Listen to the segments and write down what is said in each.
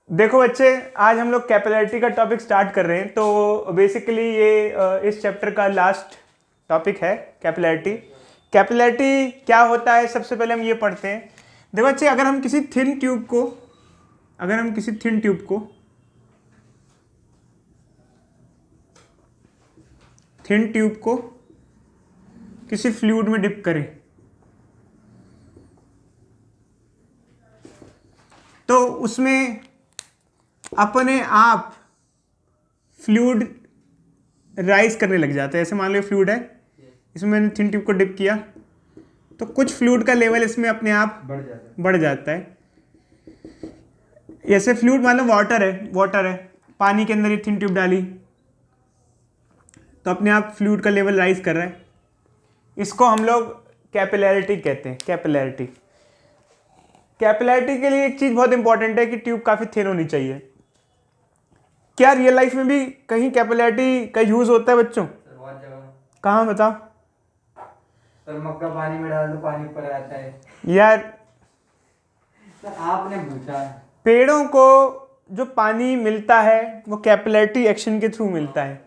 देखो बच्चे, आज हम लोग कैपिलरिटी का टॉपिक स्टार्ट कर रहे हैं। तो बेसिकली ये इस चैप्टर का लास्ट टॉपिक है कैपिलरिटी। कैपिलरिटी क्या होता है, सबसे पहले हम ये पढ़ते हैं। देखो बच्चे, अगर हम किसी थिन ट्यूब को किसी फ्लूइड में डिप करें तो उसमें अपने आप फ्लूइड राइज करने लग जाता है। ऐसे मान लो फ्लूइड है, इसमें मैंने थिन ट्यूब को डिप किया तो कुछ फ्लूइड का लेवल इसमें अपने आप बढ़ जाता है। जैसे फ्लूइड मान लो वाटर है, पानी के अंदर ये थिन ट्यूब डाली तो अपने आप फ्लूइड का लेवल राइज कर रहा है। इसको हम लोग कैपिलरिटी कहते हैं। कैपिलरिटी के लिए एक चीज़ बहुत इंपॉर्टेंट है कि ट्यूब काफ़ी थिन होनी चाहिए। क्या रियल लाइफ में भी कहीं कैपिलरिटी का यूज़ होता है बच्चों? बहुत जगह। कहाँ बताओ? सर मक्का पानी में डाल दो, पानी ऊपर आता है। यार सर आपने पूछा, पेड़ों को जो पानी मिलता है वो कैपिलरिटी एक्शन के थ्रू मिलता है।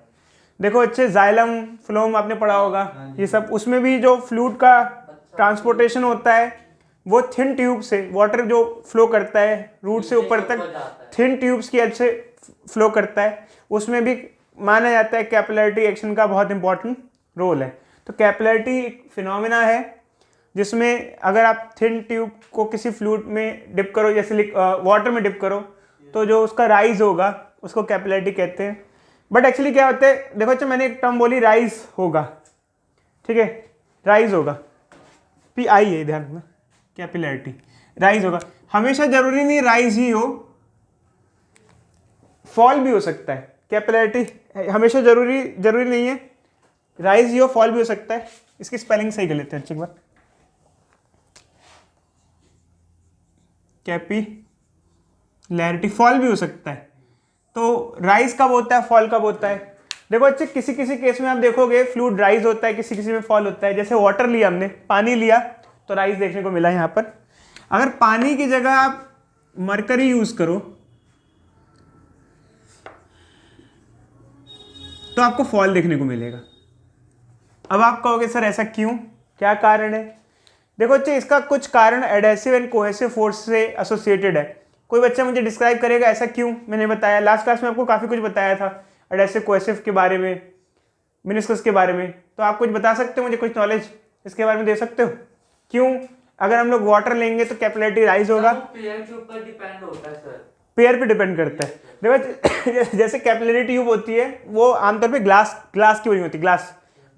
देखो अच्छे जाइलम फ्लोम आपने पढ़ा होगा, ये सब उसमें भी जो फ्लूइड का ट्रांसपोर्टेशन होता है वो थिन ट्यूब से, वाटर जो फ्लो करता है रूट से ऊपर तक थिन ट्यूब्स की हेल्प से फ्लो करता है, उसमें भी माना जाता है कैपिलरिटी एक्शन का बहुत इंपॉर्टेंट रोल है। तो कैपिलरिटी एक फिनोमिना है जिसमें अगर आप थिन ट्यूब को किसी फ्लूइड में डिप करो, जैसे वाटर में डिप करो, तो जो उसका राइज होगा उसको कैपिलरिटी कहते हैं। बट एक्चुअली क्या होता है, देखो अच्छा मैंने एक टर्म बोली राइज होगा, ठीक है, राइज होगा, PI है ध्यान रखना, कैपिलरिटी राइज होगा। हमेशा जरूरी नहीं राइज ही हो, फॉल भी हो सकता है। कैपिलरिटी हमेशा जरूरी नहीं है राइज ही हो, फॉल भी हो सकता है। इसकी स्पेलिंग सही कर लेते हैं एक बार। कैपिलरिटी फॉल भी हो सकता है। तो राइज कब होता है, फॉल कब होता है? देखो अच्छे, किसी किसी केस में आप देखोगे फ्लूइड राइज होता है, किसी किसी में फॉल होता है। जैसे वाटर लिया हमने, पानी लिया तो राइज देखने को मिला यहाँ पर। अगर पानी की जगह आप मरकरी यूज करो तो आपको फॉल देखने को मिलेगा। अब आप कहोगे सर ऐसा क्यों, क्या कारण है? देखो अच्छे, इसका कुछ कारण एडेसिव एंड कोहेसिव फोर्स से एसोसिएटेड है। कोई बच्चा मुझे डिस्क्राइब करेगा ऐसा क्यों? मैंने बताया लास्ट क्लास में, आपको काफ़ी कुछ बताया था एडेसिव कोहेसिव के बारे में, मिनिस्कस के बारे में। तो आप कुछ बता सकते हो, मुझे कुछ नॉलेज इसके बारे में दे सकते हो? क्यों अगर हम लोग वाटर लेंगे तो कैपिलरिटी राइज होगा? पेयर के ऊपर डिपेंड होता है सर। पेयर पे डिपेंड करता है। देखो जैसे कैपिलरी ट्यूब होती है वो आमतौर पे ग्लास की बनी होती है,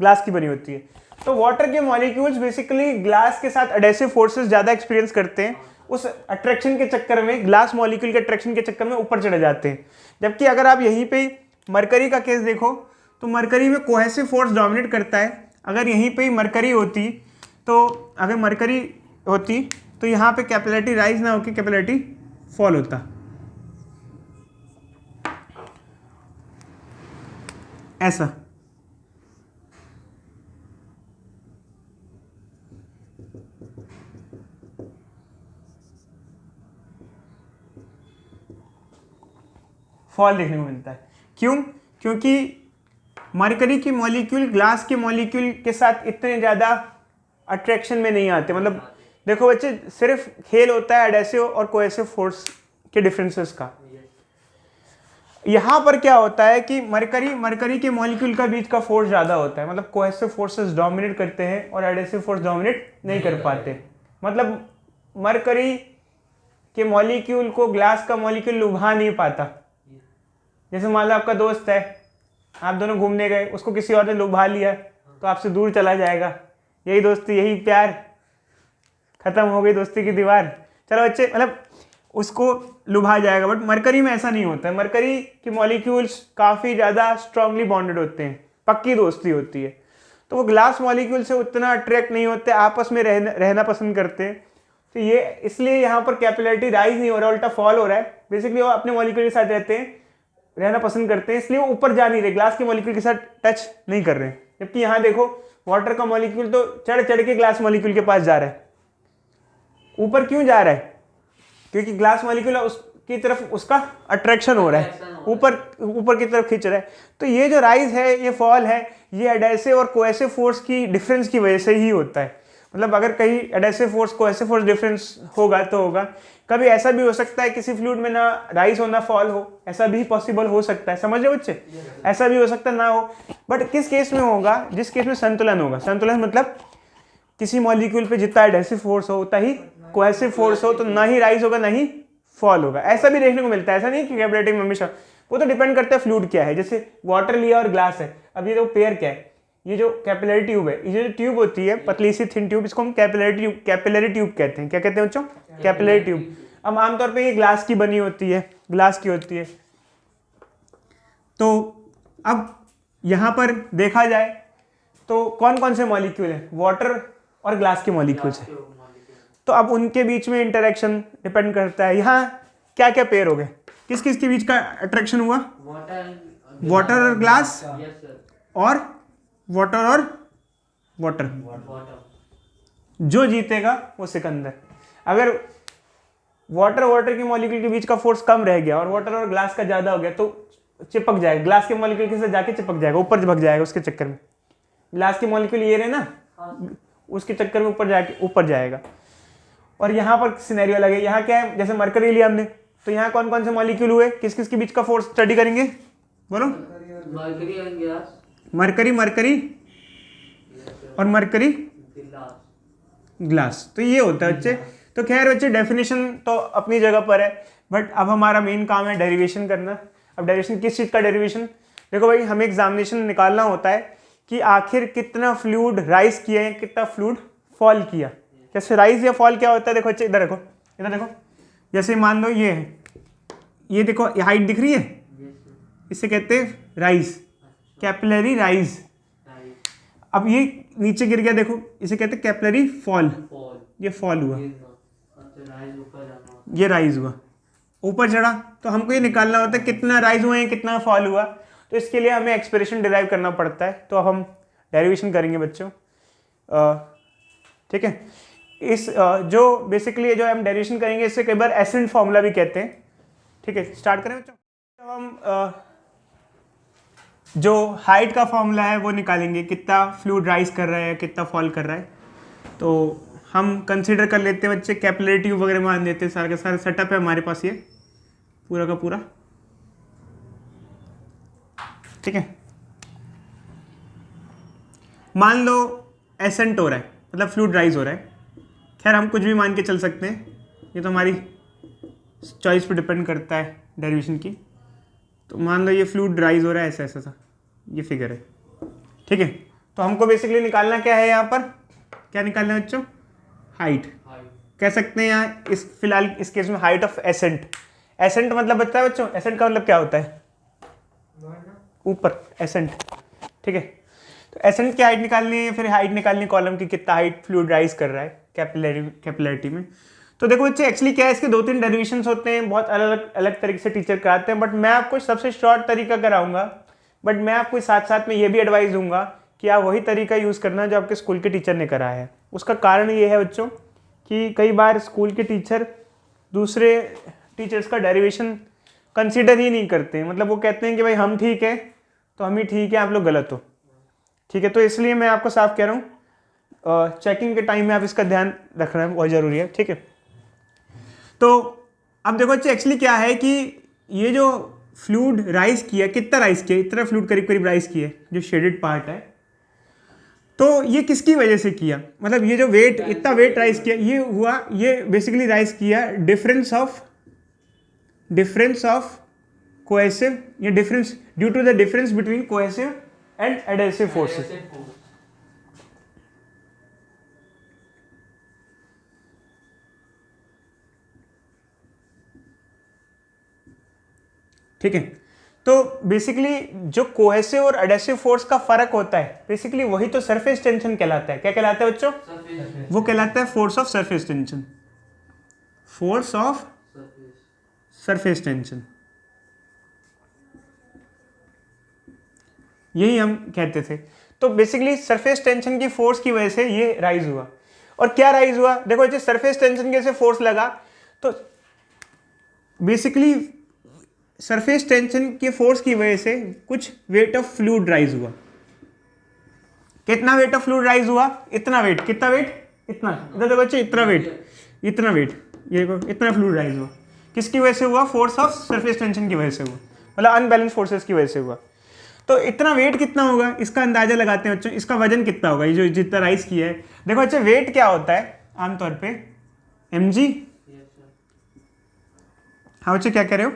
ग्लास की बनी होती है। तो वाटर के मॉलिक्यूल्स बेसिकली ग्लास के साथ एडेसिव फोर्सेस ज़्यादा एक्सपीरियंस करते हैं। उस अट्रैक्शन के चक्कर में, ग्लास मॉलिक्यूल के अट्रैक्शन के चक्कर में ऊपर चढ़े जाते हैं। जबकि अगर आप यहीं पे मरकरी का केस देखो तो मरकरी में कोहेसिव फोर्स डोमिनेट करता है। अगर यहीं पे मरकरी होती तो यहाँ पे कैपिलरिटी राइज ना होकर कैपिलरिटी फॉल होता। ऐसा फॉल देखने को मिलता है। क्यों? क्योंकि मरकरी की मॉलिक्यूल ग्लास के मॉलिक्यूल के साथ इतने ज़्यादा अट्रैक्शन में नहीं आते। मतलब देखो बच्चे, सिर्फ खेल होता है एडेसिव और कोहेसिव फोर्स के डिफरेंसेस का। यहाँ पर क्या होता है कि मरकरी के मॉलिक्यूल का बीच का फोर्स ज़्यादा होता है। मतलब कोहेसिव फोर्सेस डोमिनेट करते हैं और एडेसिव फोर्स डोमिनेट नहीं कर पाते। मतलब मरकरी के मॉलिक्यूल को ग्लास का मॉलिक्यूल लुभा नहीं पाता। जैसे मान लो आपका दोस्त है, आप दोनों घूमने गए, उसको किसी और ने लुभा लिया तो आपसे दूर चला जाएगा। यही दोस्ती, यही प्यार, खत्म हो गई दोस्ती की दीवार। चलो बच्चे, मतलब उसको लुभा जाएगा। बट मरकरी में ऐसा नहीं होता है। मरकरी के मॉलिक्यूल्स काफ़ी ज़्यादा स्ट्रांगली बॉन्डेड होते हैं, पक्की दोस्ती होती है। तो वो ग्लास मॉलिक्यूल से उतना अट्रैक्ट नहीं होते, आपस में रहना पसंद करते हैं। तो ये इसलिए यहाँ पर कैपिलरिटी राइज नहीं हो रहा, उल्टा फॉल हो रहा है। बेसिकली वो अपने मॉलिक्यूल के साथ रहते हैं, रहना पसंद करते हैं, इसलिए वो ऊपर जा नहीं रहे, ग्लास के मॉलिक्यूल के साथ टच नहीं कर रहे हैं। जबकि यहाँ देखो वाटर का मॉलिक्यूल तो चढ़ चढ़ के ग्लास मॉलिक्यूल के पास जा रहा है। ऊपर क्यों जा रहा है? क्योंकि ग्लास मॉलिक्यूल की तरफ उसका अट्रैक्शन हो रहा है, ऊपर ऊपर की तरफ खींच रहा है। तो ये जो राइज है, ये फॉल है, ये एडेसिव और कोएसिव फोर्स की डिफरेंस की वजह से ही होता है। मतलब अगर कहीं adhesive force cohesive force difference होगा तो होगा। कभी ऐसा भी हो सकता है किसी फ्लूइड में ना राइज हो ना फॉल हो, ऐसा भी पॉसिबल हो सकता है, समझ रहे बच्चे? ऐसा भी हो सकता है ना हो, बट किस केस में होगा? जिस केस में संतुलन होगा। संतुलन मतलब किसी मॉलिक्यूल पे जितना एडेसिव फोर्स हो उतना ही कोएसिव फोर्स हो, तो ना ही राइज होगा ना ही फॉल होगा। ऐसा भी देखने को मिलता है, ऐसा नहीं कि कैपिलरी में हमेशा, वो तो डिपेंड करता है फ्लूइड क्या है। जैसे वाटर लिया और ग्लास है, अब ये तो पेयर क्या है, ये जो कैपिलरी ट्यूब है, ये जो ट्यूब होती है पतली सी थिन ट्यूब, इसको हम कैपिलरी ट्यूब कहते हैं। क्या कहते हैं बच्चों? Capillary tube. अब आमतौर पे ये ग्लास की बनी होती है, ग्लास की होती है। तो अब यहाँ पर देखा जाए तो कौन कौन से मॉलिक्यूल हैं? वाटर और ग्लास के मॉलिक्यूल्स हैं। तो अब उनके बीच में इंटरेक्शन डिपेंड करता है। यहाँ क्या क्या पेयर हो गए, किस किस के बीच का अट्रैक्शन हुआ? वाटर और ग्लास, और वाटर और वाटर। जो जीतेगा वो सिकंदर। अगर वाटर के मॉलिक्यूल के बीच का फोर्स कम रह गया और वाटर और ग्लास का ज्यादा हो गया तो चिपक जाएगा, ग्लास के मॉलिक्यूल के साथ जाके चिपक जाएगा, ऊपर चिपक जाएगा। उसके चक्कर में ग्लास के मॉलिक्यूल ये रहे ना, उसके चक्कर में ऊपर जाएगा। और यहाँ पर सिनेरियो अलग है। यहाँ क्या है, जैसे मरकरी लिया हमने, तो यहाँ कौन कौन से मॉलिक्यूल हुए, किस किस के बीच का फोर्स स्टडी करेंगे? बोलो। मरकरी और मरकरी ग्लास। तो ये होता है बच्चे। तो खैर बच्चे डेफिनेशन तो अपनी जगह पर है, बट अब हमारा मेन काम है डेरिवेशन करना। अब डेरिवेशन किस चीज़ का डेरिवेशन? देखो भाई, हमें एग्जामिनेशन निकालना होता है कि आखिर कितना फ्लूइड राइज किया है, कितना फ्लूइड फॉल किया। कैसे राइज या फॉल क्या होता है? देखो बच्चे इधर देखो, इधर देखो। जैसे मान लो ये है, ये देखो, ये हाइट दिख रही है, इसे कहते हैं राइज, कैपिलरी राइज। अब ये नीचे गिर गया, देखो, इसे कहते हैं कैपिलरी फॉल। ये फॉल हुआ, ये राइज हुआ, ऊपर चढ़ा। तो हमको ये निकालना होता है कितना राइज हुआ है, कितना फॉल हुआ। तो इसके लिए हमें एक्सप्रेशन डिराइव करना पड़ता है। तो अब हम डेरिवेशन करेंगे बच्चों, ठीक है। इस जो बेसिकली जो हम डेरिवेशन करेंगे, इससे कई बार एसेंट फॉर्मूला भी कहते हैं। ठीक है, स्टार्ट करें बच्चों। तो हम जो हाइट का फॉर्मूला है वो निकालेंगे, कितना फ्लूइड राइज कर रहा है, कितना फॉल कर रहा है। तो हम कंसीडर कर लेते हैं बच्चे, कैपिलरी ट्यूब वगैरह मान लेते हैं। सारा का सारा सेटअप है हमारे पास, ये पूरा का पूरा, ठीक है। मान लो एसेंट हो रहा है, मतलब फ्लूइड राइज हो रहा है। खैर हम कुछ भी मान के चल सकते हैं, ये तो हमारी चॉइस पे डिपेंड करता है डेरिवेशन की। तो मान लो ये फ्लूइड राइज हो रहा है, ऐसा ऐसा सा ये फिगर है, ठीक है। तो हमको बेसिकली निकालना क्या है, यहाँ पर क्या निकालना है बच्चों? हाइट कह सकते हैं यहाँ, इस फिलहाल इस केस में हाइट ऑफ एसेंट। एसेंट मतलब बता है बच्चों, एसेंट का मतलब क्या होता है? ऊपर, एसेंट, ठीक है। तो एसेंट की हाइट निकालनी है, फिर हाइट निकालनी है कॉलम की, कितना हाइट फ्लूइड राइज कर रहा है कैपिलरिटी में। तो देखो बच्चे, एक्चुअली क्या है, इसके 2-3 डेरिवेशंस होते हैं, बहुत अलग अलग तरीके से टीचर कराते हैं, बट मैं आपको सबसे शॉर्ट तरीका कराऊंगा। बट मैं आपको साथ साथ में ये भी एडवाइस दूंगा कि आप वही तरीका यूज़ करना जो आपके स्कूल के टीचर ने कराया है। उसका कारण ये है बच्चों कि कई बार स्कूल के टीचर दूसरे टीचर्स का डेरिवेशन कंसीडर ही नहीं करते हैं। मतलब वो कहते हैं कि भाई हम ठीक है तो हम ही ठीक है, आप लोग गलत हो, ठीक है। तो इसलिए मैं आपको साफ कह रहा हूँ, चेकिंग के टाइम में आप इसका ध्यान रखना बहुत ज़रूरी है, ठीक है। तो अब देखो बच्चे, एक्चुअली क्या है कि ये जो फ्लूइड राइज किया, कितना राइज किया, इतना फ्लूइड करीब करीब राइज किया, जो शेडेड पार्ट है। तो ये किसकी वजह से किया? मतलब ये जो वेट, इतना वेट राइज किया, ये हुआ, ये बेसिकली राइज किया डिफरेंस ऑफ कोहेसिव, ये difference due to the difference between cohesive and adhesive forces. ठीक है। तो बेसिकली जो कोहेसिव और एडहेसिव फोर्स का फर्क होता है, बेसिकली वही तो सरफेस टेंशन कहलाता है। क्या कहलाता है बच्चों? वो कहलाता है force of surface tension, force of surface tension, यही हम कहते थे। तो बेसिकली सरफेस टेंशन की फोर्स की वजह से ये राइज हुआ। और क्या राइज हुआ? देखो, जो सरफेस टेंशन के से फोर्स लगा तो बेसिकली सरफेस टेंशन के फोर्स की वजह से कुछ वेट ऑफ फ्लूइड राइज हुआ। कितना वेट ऑफ फ्लूइड राइज हुआ? इतना वेट। कितना वेट? इतना। इधर देखो बच्चे, इतना वेट, इतना वेट, ये देखो इतना फ्लूइड राइज हुआ। किसकी वजह से हुआ? फोर्स ऑफ सरफेस टेंशन की वजह से हुआ, मतलब अनबैलेंस फोर्सेस की वजह से हुआ। तो इतना वेट कितना होगा इसका अंदाजा लगाते हैं बच्चों। इसका वजन कितना होगा ये जो जितना राइज किया है? देखो बच्चे, वेट क्या होता है आमतौर पे? mg। हाँ बच्चे, क्या कह रहे हो?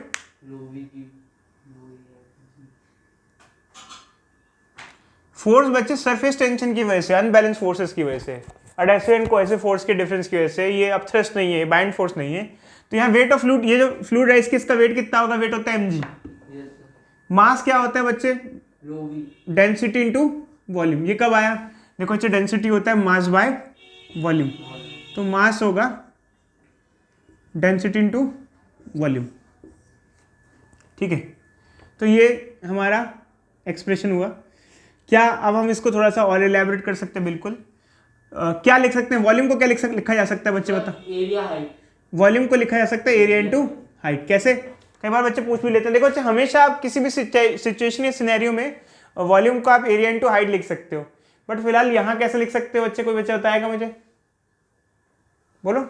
फोर्स बच्चे सरफेस टेंशन की वजह से, अनबैलेंस फोर्सेस की वजह से, एडहेसिव एंड कोहेसिव फोर्स के डिफरेंस की वजह से, ये अब थ्रस्ट नहीं है, बाइंड फोर्स नहीं है। तो यहाँ वेट ऑफ फ्लूइड, ये जो फ्लूइड राइज की, इसका वेट कितना होगा? वेट होता है mg। मास क्या होता है बच्चे? Density into volume. ये कब आया? देखो बच्चे, डेंसिटी होता है मास बाय वॉल्यूम, तो मास होगा डेंसिटी इनटू वॉल्यूम। ठीक है, तो ये हमारा एक्सप्रेशन हुआ। क्या अब हम इसको थोड़ा सा और एलैबोरेट कर सकते हैं? बिल्कुल। क्या लिख सकते हैं? वॉल्यूम को क्या लिखा जा सकता है बच्चे, बता? Area height. वॉल्यूम को लिखा जा सकता है एरिया इनटू हाइट। कैसे? कई बार बच्चे पूछ भी लेते हैं। देखो बच्चे, हमेशा आप किसी भी सिचुएशन या सिनेरियो में वॉल्यूम को आप एरिया इनटू हाइट लिख सकते हो, बट फिलहाल यहाँ कैसे लिख सकते हो बच्चे? कोई बच्चा बताएगा मुझे? बोलो।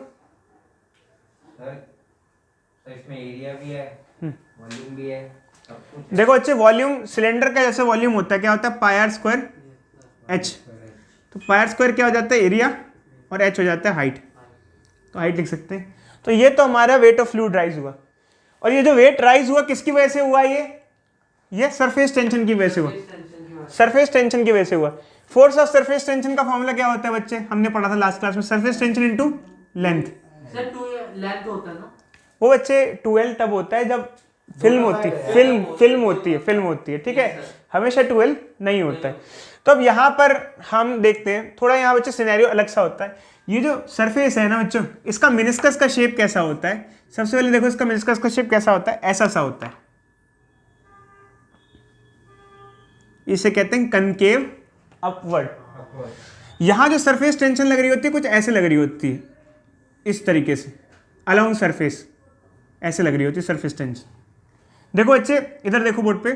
सर इसमें एरिया भी है, वॉल्यूम भी है, सब कुछ। देखो बच्चे, वॉल्यूम सिलेंडर का जैसे वॉल्यूम होता है, क्या होता है? पाई आर स्क्वायर एच। तो पाई आर स्क्वायर क्या हो जाता है? एरिया, और एच हो जाता है हाइट। तो हाइट लिख सकते हैं। तो ये तो हमारा वेट ऑफ फ्लूइड राइज हुआ। और ये जो वेट राइज हुआ किसकी वजह से हुआ? ये सरफेस टेंशन की वजह से हुआ। सरफेस टेंशन की वजह से हुआ। फोर्स ऑफ सरफेस टेंशन का फॉर्मूला क्या होता है बच्चे? हमने पढ़ा था लास्ट क्लास में, surface tension into length. Sir 2 length होता है ना वो बच्चे 12 तब होता है जब फिल्म होती है, फिल्म होती है, ठीक है। हमेशा 12 नहीं होता है। तो अब यहाँ पर हम देखते हैं थोड़ा, यहाँ बच्चे सिनेरियो अलग सा होता है। ये जो सरफेस है ना बच्चों, इसका मेनिस्कस का शेप कैसा होता है? सबसे पहले देखो, इसका मेनिस्कस का शेप कैसा होता है? ऐसा सा होता है। इसे कहते हैं कनकेव अपवर्ड। यहां जो सरफेस टेंशन लग रही होती है कुछ ऐसे लग रही होती है, इस तरीके से अलोंग सरफेस ऐसे लग रही होती है सरफेस टेंशन। देखो बच्चे, इधर देखो बोर्ड पे,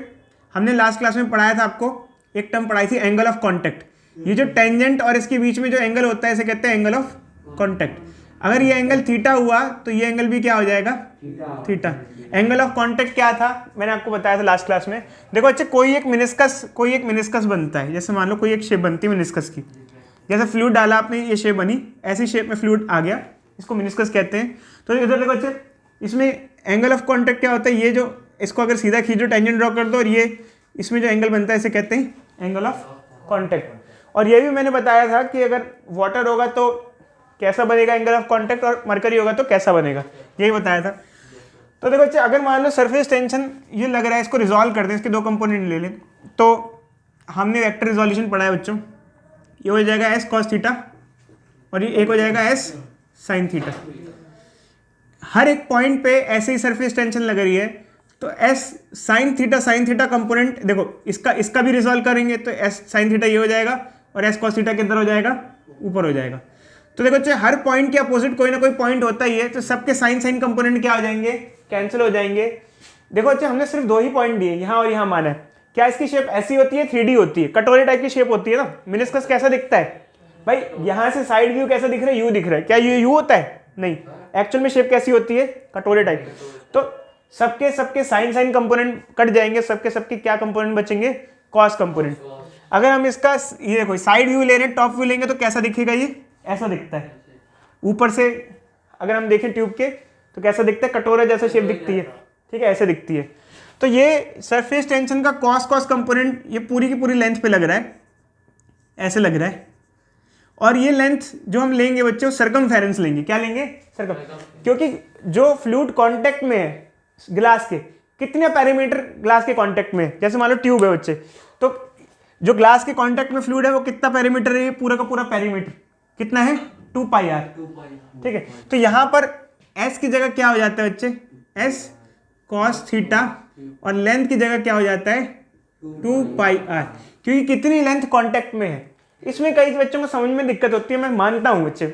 हमने लास्ट क्लास में पढ़ाया था, आपको एक टर्म पढ़ाई थी, एंगल ऑफ कांटेक्ट। ये जो टेंजेंट और इसके बीच में जो एंगल होता है इसे कहते हैं एंगल ऑफ कांटेक्ट। अगर ये एंगल थीटा हुआ तो ये एंगल भी क्या हो जाएगा? थीटा। एंगल ऑफ कांटेक्ट क्या था? मैंने आपको बताया था लास्ट क्लास में। देखो बच्चे, कोई एक मिनिस्कस बनता है। जैसे मान लो कोई एक शेप बनती है मिनिस्कस की, जैसे फ्लूइड डाला आपने, ये शेप बनी, ऐसी शेप में फ्लूइड आ गया, इसको मिनिस्कस कहते हैं। तो इधर देखो बच्चे, इसमें एंगल ऑफ कांटेक्ट क्या होता है? ये जो इसको अगर सीधा खींचो, टेंजेंट ड्रॉ कर दो, और ये इसमें जो एंगल बनता है इसे कहते हैं एंगल ऑफ कांटेक्ट। और ये भी मैंने बताया था कि अगर वाटर होगा तो कैसा बनेगा एंगल ऑफ कांटेक्ट, और मरकरी होगा तो कैसा बनेगा, यही बताया था। तो देखो बच्चे, अगर मान लो सरफेस टेंशन ये लग रहा है, इसको रिजॉल्व कर दें, इसके दो कंपोनेंट ले लें, तो हमने वेक्टर रिजोल्यूशन पढ़ा है बच्चों। ये हो जाएगा एस कॉस थीटा, और ये एक हो जाएगा एस साइन थीटा। हर एक पॉइंट पे ऐसे ही सरफेस टेंशन लग रही है, तो एस साइन थीटा कंपोनेंट, देखो इसका भी रिजॉल्व करेंगे तो एस साइन थीटा ये हो जाएगा, और एस कॉस थीटा किधर हो जाएगा? ऊपर हो जाएगा। तो देखो बच्चे, हर पॉइंट के अपोजिट कोई ना कोई पॉइंट होता ही है, तो सबके साइन कंपोनेंट क्या हो जाएंगे? कैंसिल हो जाएंगे। देखो बच्चे, हमने सिर्फ 2 ही पॉइंट दिए, यहाँ और यहाँ माना है। क्या इसकी शेप ऐसी होती है? 3D होती है, कटोरे टाइप की शेप होती है ना। मिनिस्कस कैसा दिखता है भाई? यहाँ से साइड व्यू कैसा दिख रहा है? यू दिख रहा है। क्या ये यू होता है? नहीं, एक्चुअल में शेप कैसी होती है? कटोरे टाइप। तो सबके साइन कंपोनेंट कट जाएंगे, सबके क्या कंपोनेंट बचेंगे? Cos component. अगर हम इसका ये देखो साइड व्यू ले रहे हैं, टॉप व्यू लेंगे, तो कैसा दिखेगा? ये ऐसा दिखता है। ऊपर से अगर हम देखें ट्यूब के तो कैसा दिखता है? कटोरा जैसा शेप दिखती है, ठीक है, ऐसे दिखती है। तो ये सरफेस टेंशन का कॉस कंपोनेंट ये पूरी की पूरी लेंथ पे लग रहा है, ऐसे लग रहा है। और ये लेंथ जो हम लेंगे बच्चे, वो सर्कमफेरेंस लेंगे। क्या लेंगे? क्योंकि जो फ्लूइड कांटेक्ट में है ग्लास के, कितने पैरामीटर ग्लास के कांटेक्ट में है? जैसे मान लो ट्यूब है बच्चे, तो जो ग्लास के कांटेक्ट में फ्लूइड है वो कितना पैरामीटर है? ये पूरा का पूरा पैरामीटर कितना है? 2 पाई आर, ठीक है। तो यहां पर s की जगह क्या हो जाता है बच्चे? s cos थीटा, और लेंथ की जगह क्या हो जाता है? 2 पाई आर, क्योंकि कितनी लेंथ कांटेक्ट में है। इसमें कई बच्चों को समझ में दिक्कत होती है, मैं मानता हूं बच्चे,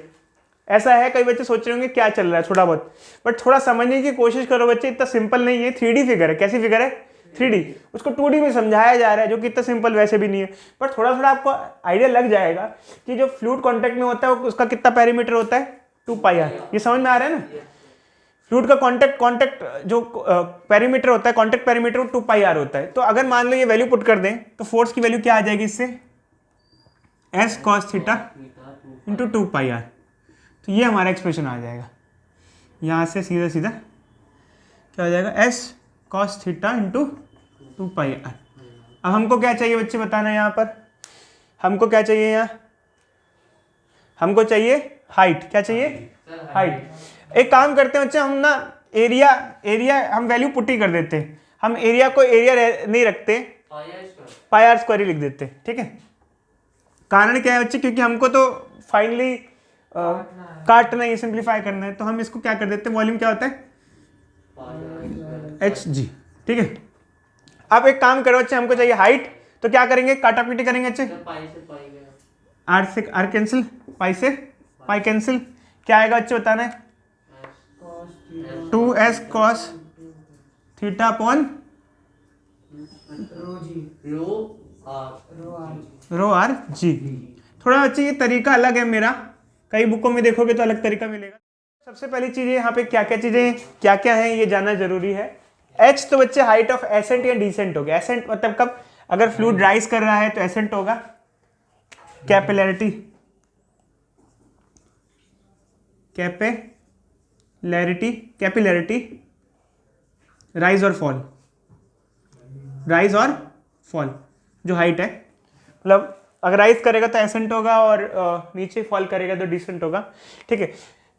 ऐसा है, कई बच्चे सोच रहे होंगे क्या चल रहा है थोड़ा बहुत, बट थोड़ा समझने की कोशिश करो बच्चे, इतना सिंपल नहीं है। 3D फिगर है, कैसी फिगर है? 3D। उसको 2D में समझाया जा रहा है, जो कि इतना सिंपल वैसे भी नहीं है, बट थोड़ा थोड़ा आपको आइडिया लग जाएगा कि जो फ्लूइड कॉन्टैक्ट में होता है उसका कितना पेरीमीटर होता है, 2πr। ये समझ में आ रहा है ना? फ्लूइड का कॉन्टैक्ट जो पेरीमीटर होता है, कॉन्टैक्ट पेरीमीटर 2πr होता है। तो अगर मान लो ये वैल्यू पुट कर दें तो फोर्स की वैल्यू क्या आ जाएगी इससे, s cos theta into 2πr। तो ये हमारा एक्सप्रेशन आ जाएगा, यहाँ से सीधा सीधा क्या हो जाएगा, s cos theta into 2πr। अब हमको क्या चाहिए बच्चे बताना है यहाँ पर, हमको क्या चाहिए यहाँ, हमको चाहिए हाइट। क्या चाहिए? हाइट। एक काम करते हैं बच्चे, हम ना एरिया हम वैल्यू पुट ही कर देते हैं, हम एरिया को एरिया नहीं रखते, पाई स्क्वायर ही लिख देते हैं, ठीक है। कारण क्या है बच्चे, क्योंकि हमको तो फाइनली काटना है, सिंप्लीफाई करना है, तो हम इसको क्या कर देते हैं, वॉल्यूम क्या होता है, hg, ठीक है। अब एक काम करो बच्चे, हमको चाहिए हाइट, तो क्या करेंगे, काटापीटी करेंगे बच्चे, आर से आर कैंसिल, पाई से पाई कैंसिल, क्या आएगा बच्चे बताना है, 2s cos theta upon rho R G. थोड़ा बच्चे ये तरीका अलग है मेरा, कई बुकों में देखोगे तो अलग तरीका मिलेगा। सबसे पहली चीज़ यहाँ पे क्या क्या चीज़ें क्या क्या हैं ये जानना जरूरी है। h तो बच्चे हाइट ऑफ एसेंट या डिसेंट हो गया। एसेंट मतलब कब, अगर फ्लूइड राइज कर रहा है तो एसेंट होगा, कैपिलैरिटी राइज और फॉल, राइज और फॉल जो हाइट है, मतलब अगर राइज करेगा तो एसेंट होगा और नीचे फॉल करेगा तो डिसेंट होगा, ठीक है।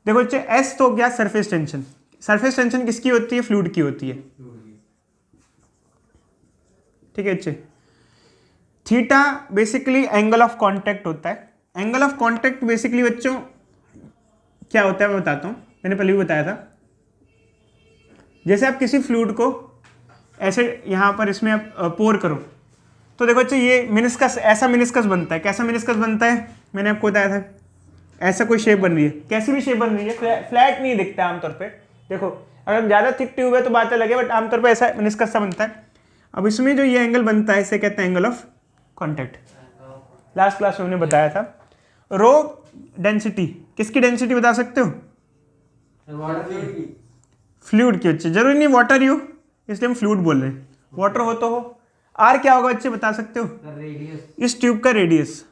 देखो बच्चे एस तो क्या, सरफेस टेंशन। सरफेस टेंशन किसकी होती है, फ्लूइड की होती है, ठीक है बच्चे। Theta basically angle of contact होता है। एंगल ऑफ कांटेक्ट बेसिकली बच्चों क्या होता है मैं बताता हूँ, मैंने पहले भी बताया था। जैसे आप किसी फ्लूइड को ऐसे यहाँ पर इसमें आप पोर करो, तो देखो बच्चे ये मिनिस्कस, ऐसा मिनिस्कस बनता है। कैसा मिनिस्कस बनता है, मैंने आपको बताया था, ऐसा कोई शेप बन रही है, कैसी भी शेप बन रही है, फ्लैट नहीं दिखता आमतौर पे। देखो अगर ज़्यादा थिक ट्यूब है तो बात अलग है, बट आमतौर पे ऐसा मिनिस्कस सा बनता है। अब इसमें जो ये एंगल बनता है इसे कहते हैं angle of contact. Last class में हमने बताया था। रो डेंसिटी, किसकी डेंसिटी बता सकते हो, फ्लूइड की। बच्चे जरूरी नहीं वाटर ही हो, इसलिए हम फ्लूइड बोल रहे हैं, वाटर हो तो हो। आर क्या होगा बच्चे बता सकते हो, इस ट्यूब का रेडियस,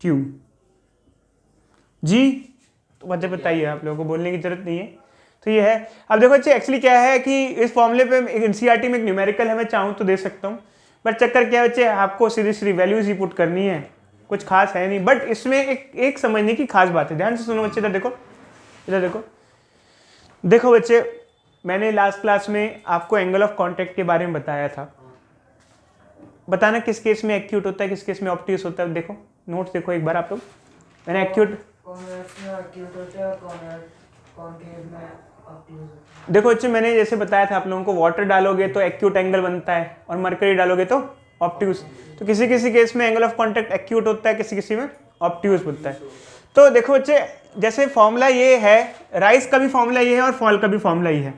ट्यूब। जी तो बच्चे बताइए, आप लोगों को बोलने की जरूरत नहीं है, तो ये है। अब देखो बच्चे एक्चुअली क्या है कि इस फॉर्मूले पे एनसीईआरटी में एक न्यूमेरिकल है, मैं चाहूँ तो दे सकता हूँ, बट चक्कर क्या है बच्चे, आपको सीधी सीधी वैल्यूज ही पुट करनी है, कुछ खास है नहीं। बट इसमें एक समझने की खास बात है, ध्यान से सुनो बच्चे। इधर देखो, इधर देखो, देखो बच्चे, मैंने लास्ट क्लास में आपको एंगल ऑफ कॉन्टैक्ट के बारे में बताया था। बताना किस केस में एक्यूट होता है, किस केस में ऑब्ट्यूस होता है। देखो नोट्स देखो एक बार आप लोग, मैंने एक्यूट, देखो बच्चे मैंने जैसे बताया था आप लोगों को, वाटर डालोगे तो एक्यूट एंगल बनता है और मरकरी डालोगे तो ऑब्ट्यूस। तो किसी किसी केस में एंगल ऑफ कॉन्टैक्ट एक्यूट होता है, किसी किसी में ऑब्ट्यूस होता है। तो देखो बच्चे जैसे फॉर्मूला ये है, राइज का भी फॉर्मूला ये है और फॉल का भी फॉर्मूला ये है,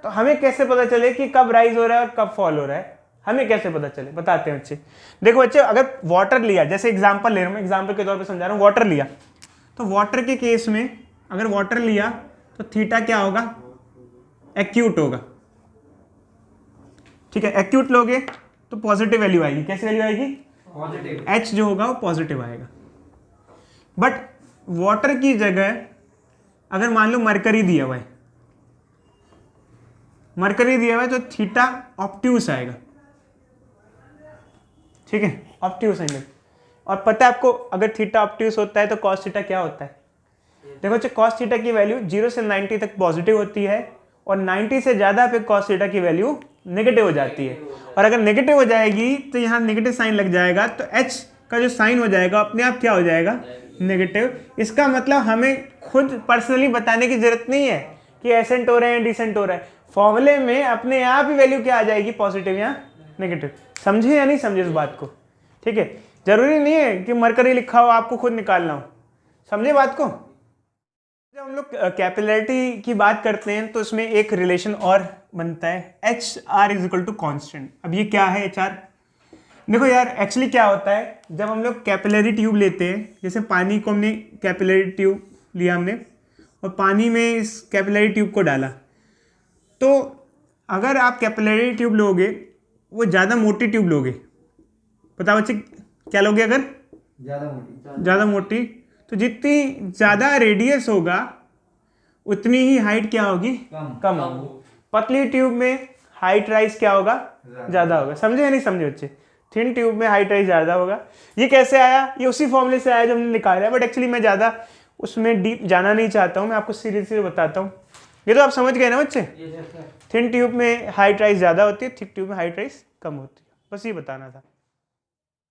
तो हमें कैसे पता चले कि कब राइज हो रहा है और कब फॉल हो रहा है, हमें कैसे पता चले, बताते हैं बच्चे। देखो बच्चे अगर वाटर लिया, जैसे एग्जांपल ले रहा हूँ, एग्जांपल के तौर पे समझा रहा हूँ, वाटर लिया, तो वाटर के केस में अगर वाटर लिया तो थीटा क्या होगा, एक्यूट होगा, ठीक है। एक्यूट लोगे तो पॉजिटिव वैल्यू आएगी, कैसी वैल्यू आएगी, पॉजिटिव, एच जो होगा वो पॉजिटिव आएगा। बट वाटर की जगह अगर मान लो मरकरी दिया हुआ है, मरकरी दिया हुआ है तो थीटा ऑब्ट्यूस आएगा, ठीक है, ऑब्ट्यूस एंगल। और पता है आपको अगर थीटा ऑब्ट्यूस होता है तो कॉस थीटा क्या होता है। देखो बच्चे कॉस थीटा की वैल्यू 0 से 90 तक पॉजिटिव होती है और 90 से ज़्यादा पे कॉस थीटा की वैल्यू नेगेटिव हो जाती है। और अगर नेगेटिव हो जाएगी तो यहाँ नेगेटिव साइन लग जाएगा, तो एच का जो साइन हो जाएगा अपने आप क्या हो जाएगा, नेगेटिव। इसका मतलब हमें खुद पर्सनली बताने की जरूरत नहीं है कि एसेंट हो रहे हैं डिसेंट हो रहा है, फॉर्मूले में अपने आप ही वैल्यू क्या आ जाएगी, पॉजिटिव या नेगेटिव। समझे या नहीं समझे इस बात को, ठीक है। जरूरी नहीं है कि मरकरी लिखा हो आपको खुद निकालना हो, समझे बात को। जब हम लोग कैपिलरिटी की बात करते हैं तो इसमें एक रिलेशन और बनता है, H R is equal to constant. अब ये क्या है एच आर? देखो यार एक्चुअली क्या होता है, जब हम लोग कैपिलरी ट्यूब लेते हैं, जैसे पानी को हमने कैपिलरी ट्यूब लिया हमने और पानी में इस कैपिलरी ट्यूब को डाला, तो अगर आप कैपिलरी ट्यूब लोगे वो ज़्यादा मोटी ट्यूब लोगे, पता बच्चे क्या लोगे? अगर ज़्यादा मोटी, तो जितनी ज़्यादा रेडियस होगा उतनी ही हाइट क्या होगी? कम होगी। पतली ट्यूब में हाइट राइज क्या होगा? ज़्यादा होगा। समझे या नहीं समझे बच्चे? थिन ट्यूब में हाइट राइज ज़्यादा होगा। ये कैसे आया? ये उसी फॉर्मूले से आया जो हमने निकाला है, बट एक्चुअली मैं ज़्यादा उसमें डीप जाना नहीं चाहता हूँ, मैं आपको सीधे सीधे बताता हूँ। ये तो आप समझ गए ना बच्चे? थिन ट्यूब में हाइट राइज ज़्यादा होती है, थिक ट्यूब में हाइट राइज कम होती है, बस ये बताना था।